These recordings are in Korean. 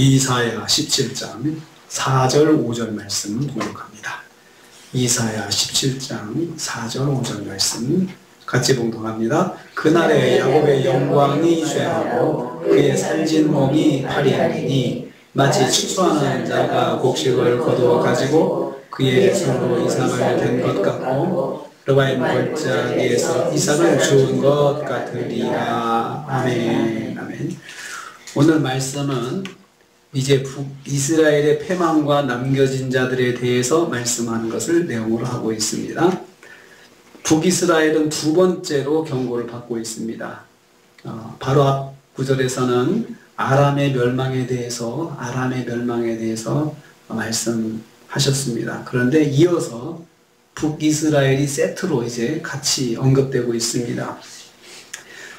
이사야 17장 4절 5절 말씀 봉독합니다. 이사야 17장 4절 5절 말씀 같이 봉독합니다. 그날에 야곱의 영광이 쇠하고 그의 살진 몸이 파리하리니 마치 축소하는 자가 곡식을 거두어 가지고 그의 손으로 이삭을 댄 것 같고 르바임 골짜기에서 이삭을 주운 것 같으리라. 아멘. 아멘. 오늘 말씀은 이제 북이스라엘의 패망과 남겨진 자들에 대해서 말씀하는 것을 내용으로 하고 있습니다. 북이스라엘은 두 번째로 경고를 받고 있습니다. 바로 앞 구절에서는 아람의 멸망에 대해서 말씀하셨습니다. 그런데 이어서 북이스라엘이 세트로 이제 같이 언급되고 있습니다.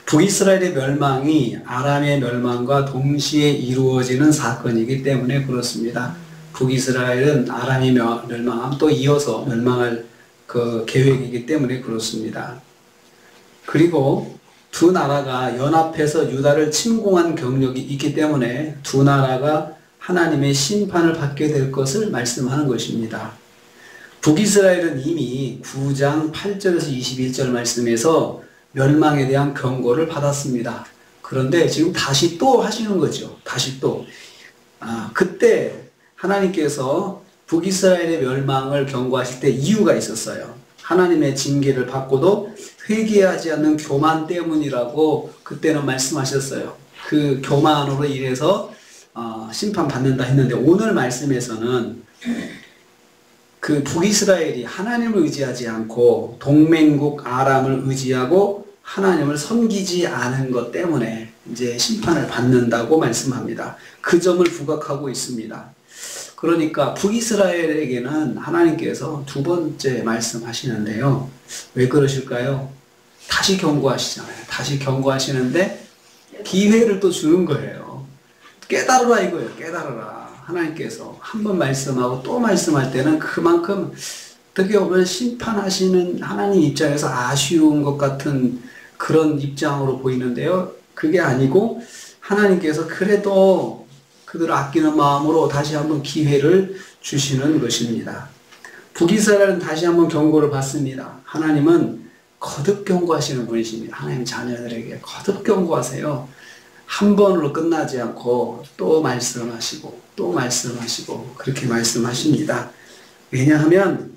북이스라엘의 멸망이 아람의 멸망과 동시에 이루어지는 사건이기 때문에 그렇습니다. 북이스라엘은 아람이 멸망하면 또 이어서 멸망할 그 계획이기 때문에 그렇습니다. 그리고 두 나라가 연합해서 유다를 침공한 경력이 있기 때문에 두 나라가 하나님의 심판을 받게 될 것을 말씀하는 것입니다. 북이스라엘은 이미 9장 8절에서 21절 말씀에서 멸망에 대한 경고를 받았습니다. 그런데 지금 다시 또 하시는 거죠. 다시 또. 그때 하나님께서 북이스라엘의 멸망을 경고하실 때 이유가 있었어요. 하나님의 징계를 받고도 회개하지 않는 교만 때문이라고 그때는 말씀하셨어요. 그 교만으로 인해서 심판받는다 했는데 오늘 말씀에서는 그 북이스라엘이 하나님을 의지하지 않고 동맹국 아람을 의지하고 하나님을 섬기지 않은 것 때문에 이제 심판을 받는다고 말씀합니다. 그 점을 부각하고 있습니다. 그러니까 북이스라엘에게는 하나님께서 두 번째 말씀하시는데요. 왜 그러실까요? 다시 경고하시잖아요. 다시 경고하시는데 기회를 또 주는 거예요. 깨달으라 이거예요. 깨달으라. 하나님께서 한 번 말씀하고 또 말씀할 때는 그만큼 어떻게 보면 심판하시는 하나님 입장에서 아쉬운 것 같은 그런 입장으로 보이는데요. 그게 아니고 하나님께서 그래도 그들을 아끼는 마음으로 다시 한번 기회를 주시는 것입니다. 북이스라엘은 다시 한번 경고를 받습니다. 하나님은 거듭 경고하시는 분이십니다. 하나님 자녀들에게 거듭 경고하세요. 한 번으로 끝나지 않고 또 말씀하시고 또 말씀하시고 그렇게 말씀하십니다. 왜냐하면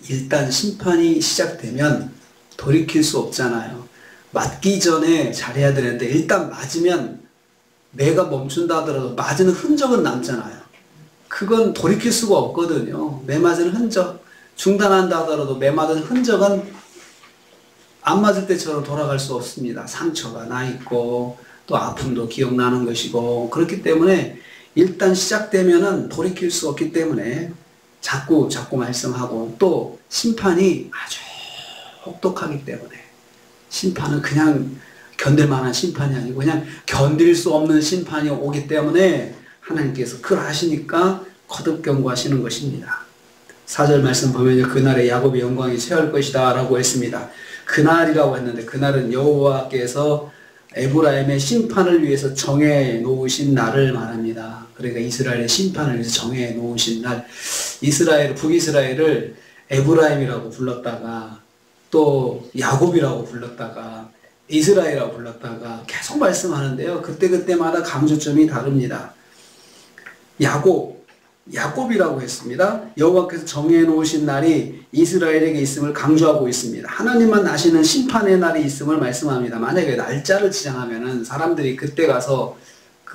일단 심판이 시작되면 돌이킬 수 없잖아요. 맞기 전에 잘해야 되는데 일단 맞으면 매가 멈춘다 하더라도 맞은 흔적은 남잖아요. 그건 돌이킬 수가 없거든요. 매 맞은 흔적, 중단한다 하더라도 매 맞은 흔적은 안 맞을 때처럼 돌아갈 수 없습니다. 상처가 나 있고 또 아픔도 기억나는 것이고 그렇기 때문에 일단 시작되면은 돌이킬 수 없기 때문에 자꾸 말씀하고 또 심판이 아주 혹독하기 때문에 심판은 그냥 견딜 만한 심판이 아니고 그냥 견딜 수 없는 심판이 오기 때문에 하나님께서 그걸 아시니까 거듭 경고하시는 것입니다. 4절 말씀 보면 그날에 야곱의 영광이 쇠할 것이다 라고 했습니다. 그날이라고 했는데 그날은 여호와께서 에브라임의 심판을 위해서 정해 놓으신 날을 말합니다. 그러니까 이스라엘의 심판을 위해서 정해 놓으신 날. 북이스라엘을 에브라임이라고 불렀다가 또 야곱이라고 불렀다가 이스라엘이라고 불렀다가 계속 말씀하는데요. 그때마다 강조점이 다릅니다. 야곱이라고 했습니다. 여호와께서 정해놓으신 날이 이스라엘에게 있음을 강조하고 있습니다. 하나님만 아시는 심판의 날이 있음을 말씀합니다. 만약에 날짜를 지정하면은 사람들이 그때 가서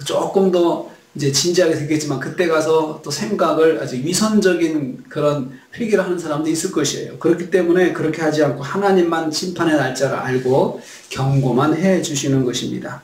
조금 더 이제 진지하게 듣겠지만 그때 가서 또 생각을 아주 위선적인 그런 회개를 하는 사람도 있을 것이에요. 그렇기 때문에 그렇게 하지 않고 하나님만 심판의 날짜를 알고 경고만 해 주시는 것입니다.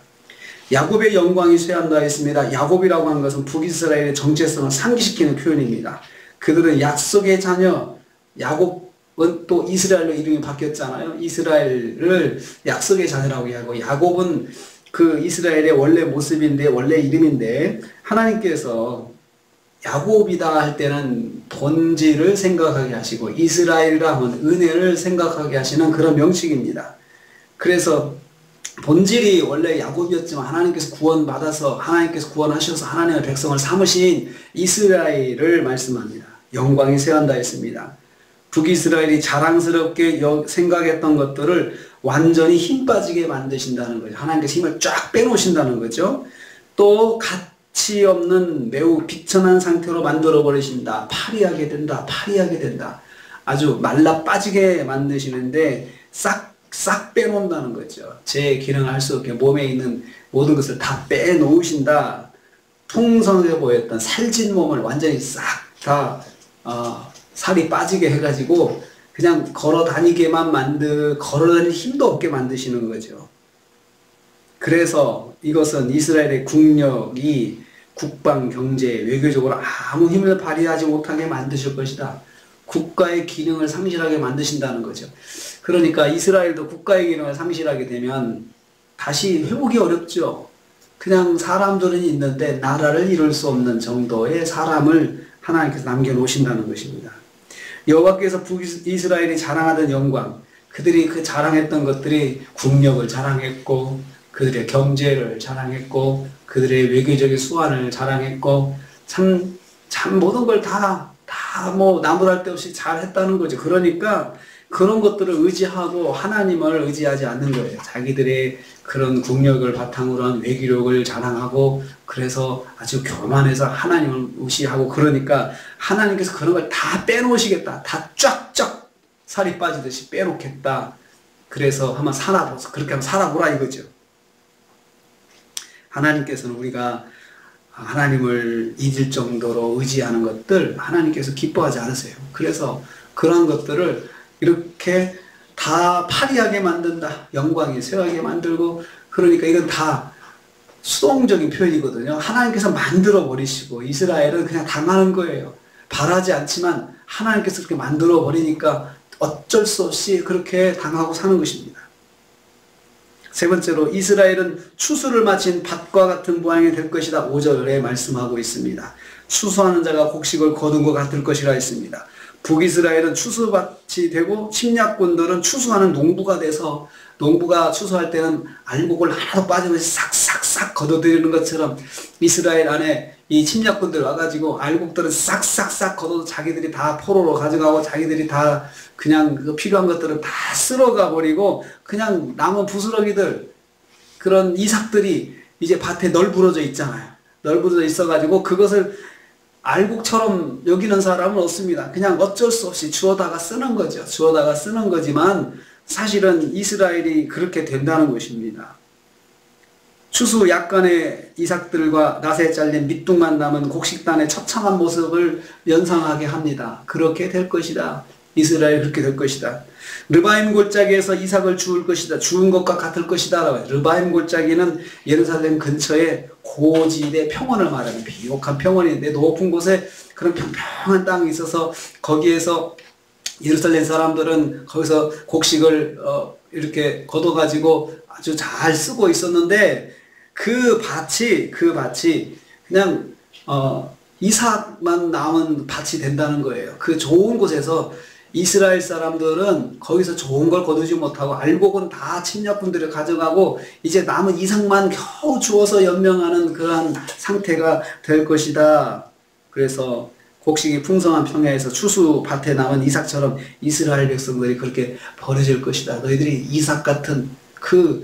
야곱의 영광이 쇠한다 했습니다. 야곱이라고 하는 것은 북이스라엘의 정체성을 상기시키는 표현입니다. 그들은 약속의 자녀, 야곱은 또 이스라엘로 이름이 바뀌었잖아요. 이스라엘을 약속의 자녀라고 하고 야곱은 그 이스라엘의 원래 모습인데 원래 이름인데 하나님께서 야곱이다 할 때는 본질을 생각하게 하시고 이스라엘이라 하면 은혜를 생각하게 하시는 그런 명칭입니다. 그래서 본질이 원래 야곱이었지만 하나님께서 구원받아서 하나님께서 구원하셔서 하나님의 백성을 삼으신 이스라엘을 말씀합니다. 영광이 새한다 했습니다. 북이스라엘이 자랑스럽게 생각했던 것들을 완전히 힘 빠지게 만드신다는 거죠. 하나님께서 힘을 쫙 빼놓으신다는 거죠. 또 가치 없는 매우 비천한 상태로 만들어 버리신다. 파리하게 된다. 파리하게 된다. 아주 말라 빠지게 만드시는데 싹 빼놓는다는 거죠. 제 기능할 수 없게 몸에 있는 모든 것을 다 빼놓으신다. 풍성해 보였던 살찐 몸을 완전히 싹 다 살이 빠지게 해가지고 그냥 걸어 다니게만 걸어 다닐 힘도 없게 만드시는 거죠. 그래서 이것은 이스라엘의 국력이 국방, 경제, 외교적으로 아무 힘을 발휘하지 못하게 만드실 것이다. 국가의 기능을 상실하게 만드신다는 거죠. 그러니까 이스라엘도 국가의 기능을 상실하게 되면 다시 회복이 어렵죠. 그냥 사람들은 있는데 나라를 이룰 수 없는 정도의 사람을 하나님께서 남겨놓으신다는 것입니다. 여호와께서 북이스라엘이 자랑하던 영광, 그들이 그 자랑했던 것들이 국력을 자랑했고 그들의 경제를 자랑했고 그들의 외교적인 수완을 자랑했고 참 모든 걸 다 뭐 나무랄 데 없이 잘 했다는 거죠. 그러니까 그런 것들을 의지하고 하나님을 의지하지 않는 거예요. 자기들의 그런 국력을 바탕으로 한 외교력을 자랑하고 그래서 아주 교만해서 하나님을 무시하고 그러니까 하나님께서 그런 걸 다 빼놓으시겠다. 다 쫙쫙 살이 빠지듯이 빼놓겠다. 그래서 한번 살아보자. 그렇게 한번 살아보라 이거죠. 하나님께서는 우리가 하나님을 잊을 정도로 의지하는 것들 하나님께서 기뻐하지 않으세요. 그래서 그러한 것들을 이렇게 다 파리하게 만든다. 영광이 쇠하게 만들고 그러니까 이건 다 수동적인 표현이거든요. 하나님께서 만들어 버리시고 이스라엘은 그냥 당하는 거예요. 바라지 않지만 하나님께서 그렇게 만들어 버리니까 어쩔 수 없이 그렇게 당하고 사는 것입니다. 세 번째로 이스라엘은 추수를 마친 밭과 같은 모양이 될 것이다. 5절에 말씀하고 있습니다. 추수하는 자가 곡식을 거둔 것 같을 것이라 했습니다. 북이스라엘은 추수밭이 되고 침략군들은 추수하는 농부가 돼서 농부가 추수할 때는 알곡을 하나도 빠짐없이 싹싹싹 걷어들이는 것처럼 이스라엘 안에 이 침략군들 와가지고 알곡들은 싹싹싹 걷어도 자기들이 다 포로로 가져가고 자기들이 다 그냥 그 필요한 것들은 다 쓸어가 버리고 그냥 남은 부스러기들 그런 이삭들이 이제 밭에 널브러져 있잖아요. 널브러져 있어가지고 그것을 알곡처럼 여기는 사람은 없습니다. 그냥 어쩔 수 없이 주워다가 쓰는 거죠. 주워다가 쓰는 거지만 사실은 이스라엘이 그렇게 된다는 것입니다. 추수 약간의 이삭들과 낫에 잘린 밑둥만 남은 곡식단의 처참한 모습을 연상하게 합니다. 그렇게 될 것이다. 이스라엘 그렇게 될 것이다. 르바임 골짜기에서 이삭을 주울 것이다. 주운 것과 같을 것이다. 르바임 골짜기는 예루살렘 근처에 고지대 평원을 말하는 비옥한 평원인데 높은 곳에 그런 평평한 땅이 있어서 거기에서 예루살렘 사람들은 거기서 곡식을 이렇게 걷어가지고 아주 잘 쓰고 있었는데 그 밭이 그냥 이삭만 남은 밭이 된다는 거예요. 그 좋은 곳에서 이스라엘 사람들은 거기서 좋은 걸 거두지 못하고 알곡은 다 침략군들이 가져가고 이제 남은 이삭만 겨우 주워서 연명하는 그러한 상태가 될 것이다. 그래서 곡식이 풍성한 평야에서 추수밭에 남은 이삭처럼 이스라엘 백성들이 그렇게 버려질 것이다. 너희들이 이삭 같은 그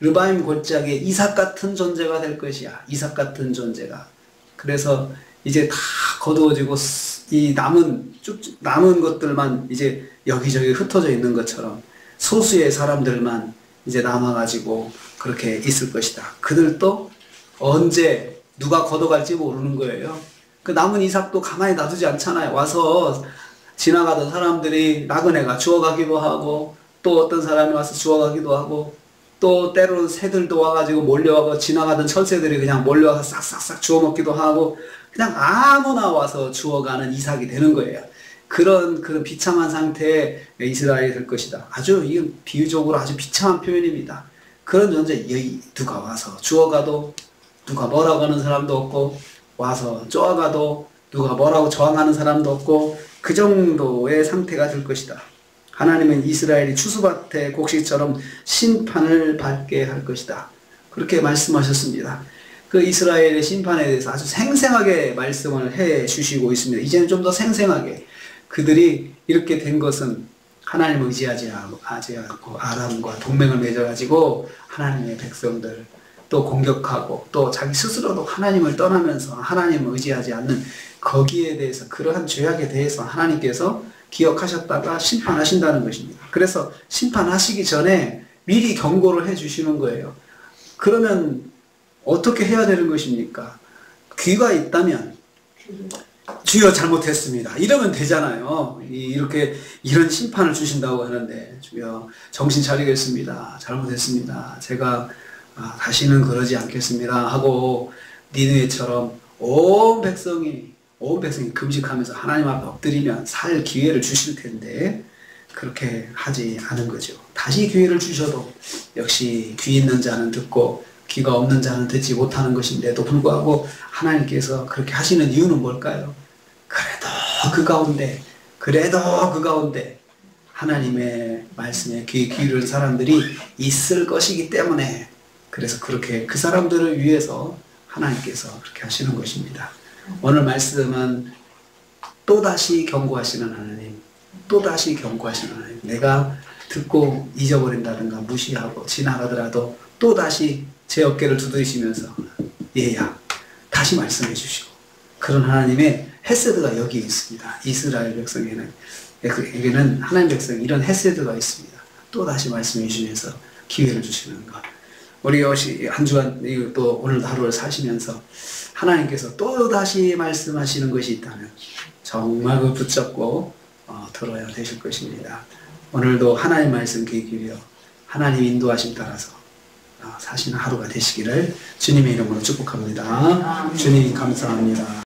르바임 골짜기에 이삭 같은 존재가 될 것이야. 이삭 같은 존재가. 그래서 이제 다 거두어지고 이 남은 것들만 이제 여기저기 흩어져 있는 것처럼 소수의 사람들만 이제 남아가지고 그렇게 있을 것이다. 그들도 언제 누가 걷어갈지 모르는 거예요. 그 남은 이삭도 가만히 놔두지 않잖아요. 와서 지나가던 사람들이 나그네가 주워가기도 하고 또 어떤 사람이 와서 주워가기도 하고 또 때로는 새들도 와가지고 몰려와서 지나가던 철새들이 그냥 몰려와서 싹싹싹 주워먹기도 하고 그냥 아무나 와서 주워가는 이삭이 되는 거예요. 그런 비참한 상태의 이스라엘이 될 것이다. 이건 비유적으로 아주 비참한 표현입니다. 그런 존재, 누가 와서 주워가도 누가 뭐라고 하는 사람도 없고 와서 쪼아가도 누가 뭐라고 저항하는 사람도 없고 그 정도의 상태가 될 것이다. 하나님은 이스라엘이 추수밭의 곡식처럼 심판을 받게 할 것이다. 그렇게 말씀하셨습니다. 그 이스라엘의 심판에 대해서 아주 생생하게 말씀을 해 주시고 있습니다. 이제는 좀 더 생생하게 그들이 이렇게 된 것은 하나님을 의지하지 않고 아람과 동맹을 맺어가지고 하나님의 백성들 또 공격하고 또 자기 스스로도 하나님을 떠나면서 하나님을 의지하지 않는 거기에 대해서 그러한 죄악에 대해서 하나님께서 기억하셨다가 심판하신다는 것입니다. 그래서 심판하시기 전에 미리 경고를 해 주시는 거예요. 그러면 어떻게 해야 되는 것입니까? 귀가 있다면 주여 잘못했습니다. 이러면 되잖아요. 이런 심판을 주신다고 하는데 주여 정신 차리겠습니다. 잘못했습니다. 제가 다시는 그러지 않겠습니다. 하고 니느웨처럼 온 백성이 금식하면서 하나님 앞에 엎드리면 살 기회를 주실 텐데 그렇게 하지 않은 거죠. 다시 기회를 주셔도 역시 귀 있는 자는 듣고 귀가 없는 자는 듣지 못하는 것인데도 불구하고 하나님께서 그렇게 하시는 이유는 뭘까요? 그래도 그 가운데 하나님의 말씀에 귀 기울인 사람들이 있을 것이기 때문에 그래서 그렇게 그 사람들을 위해서 하나님께서 그렇게 하시는 것입니다. 오늘 말씀은 또다시 경고하시는 하나님, 또다시 경고하시는 하나님. 내가 듣고 잊어버린다든가 무시하고 지나가더라도 또다시 제 어깨를 두드리시면서 얘야 다시 말씀해 주시고 그런 하나님의 헤세드가 여기 있습니다. 이스라엘 백성에게는 하나님 백성 이런 헤세드가 있습니다. 또다시 말씀해 주시면서 기회를 주시는 것. 우리 한 주간 또 오늘 하루를 사시면서 하나님께서 또다시 말씀하시는 것이 있다면 정말 그 붙잡고 들어야 되실 것입니다. 오늘도 하나님 말씀 귀 기울여 하나님 인도하심 따라서 사시는 하루가 되시기를 주님의 이름으로 축복합니다. 주님 감사합니다.